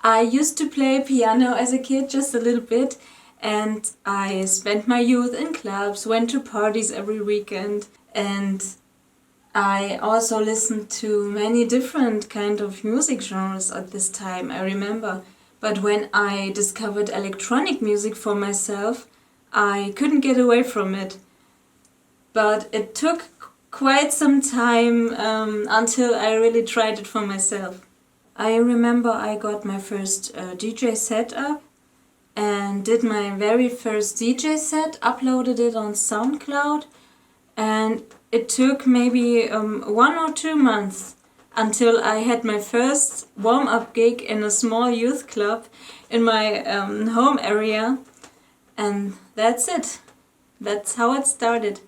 I used to play piano as a kid, just a little bit, and I spent my youth in clubs, went to parties every weekend, and I also listened to many different kind of music genres at this time, I remember. But when I discovered electronic music for myself, I couldn't get away from it. But it took quite some time until I really tried it for myself. I remember I got my first DJ setup and did my very first DJ set, uploaded it on SoundCloud, and it took maybe 1 or 2 months until I had my first warm-up gig in a small youth club in my home area, and that's it. That's how it started.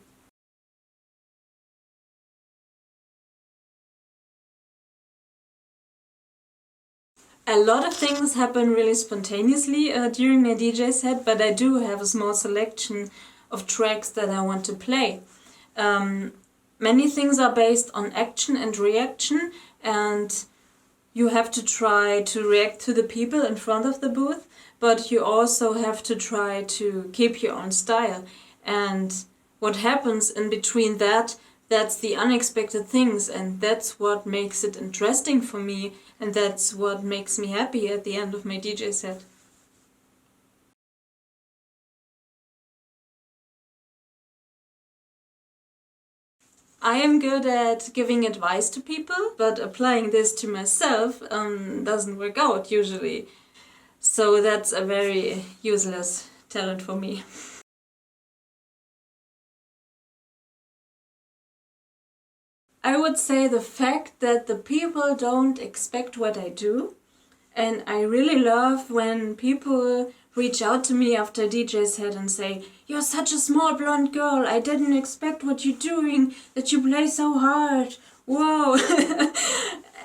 A lot of things happen really spontaneously during my DJ set, but I do have a small selection of tracks that I want to play. Many things are based on action and reaction, and you have to try to react to the people in front of the booth, but you also have to try to keep your own style. And what happens in between that, that's the unexpected things, and that's what makes it interesting for me, and that's what makes me happy at the end of my DJ set. I am good at giving advice to people, but applying this to myself doesn't work out usually. So that's a very useless talent for me. I would say the fact that the people don't expect what I do, and I really love when people reach out to me after a DJ set and say, "You're such a small blonde girl, I didn't expect what you're doing, that you play so hard, whoa."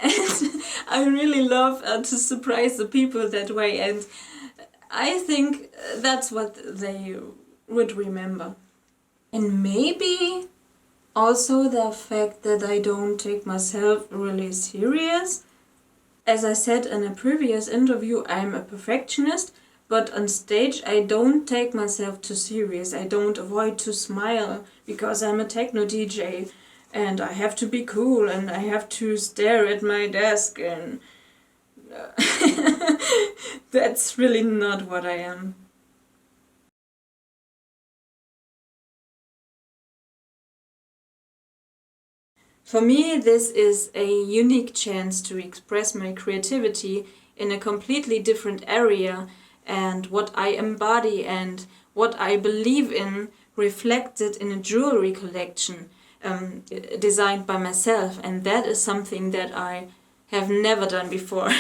And I really love to surprise the people that way, and I think that's what they would remember. And maybe also the fact that I don't take myself really serious. As I said in a previous interview, I'm a perfectionist, but on stage I don't take myself too serious. I don't avoid to smile because I'm a techno DJ and I have to be cool and I have to stare at my desk, and that's really not what I am. For me, this is a unique chance to express my creativity in a completely different area, and what I embody and what I believe in reflected in a jewelry collection designed by myself, and that is something that I have never done before.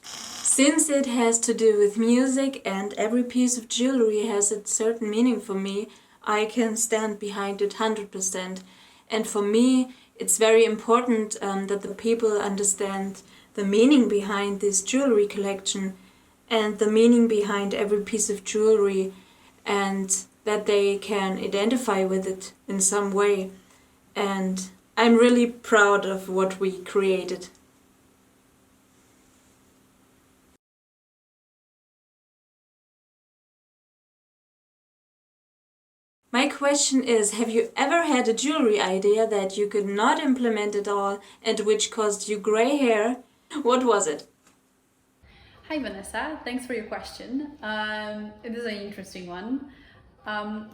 Since it has to do with music and every piece of jewelry has a certain meaning for me, I can stand behind it 100%. And for me, it's very important that the people understand the meaning behind this jewelry collection and the meaning behind every piece of jewelry, and that they can identify with it in some way. And I'm really proud of what we created. My question is, have you ever had a jewelry idea that you could not implement at all and which caused you gray hair? What was it? Hi Vanessa, thanks for your question. It is an interesting one.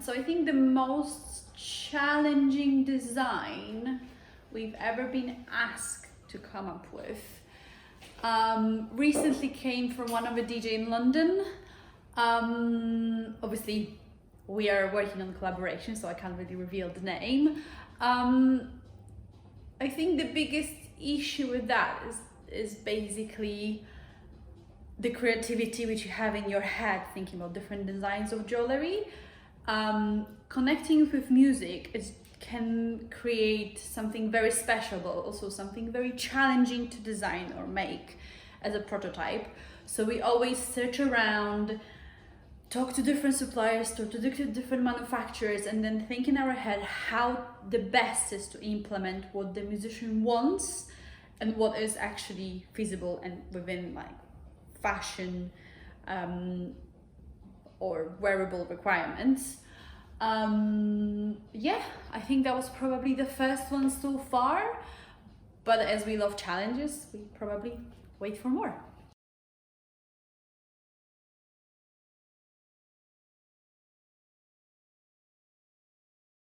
So I think the most challenging design we've ever been asked to come up with recently came from one of a DJ in London. Obviously, we are working on collaboration, so I can't really reveal the name. I think the biggest issue with that is basically the creativity which you have in your head thinking about different designs of jewelry. Connecting with music can create something very special, but also something very challenging to design or make as a prototype. So we always search around, talk to different suppliers, talk to different manufacturers, and then think in our head how the best is to implement what the musician wants and what is actually feasible and within like fashion or wearable requirements. Yeah, I think that was probably the first one so far, but as we love challenges, we probably wait for more.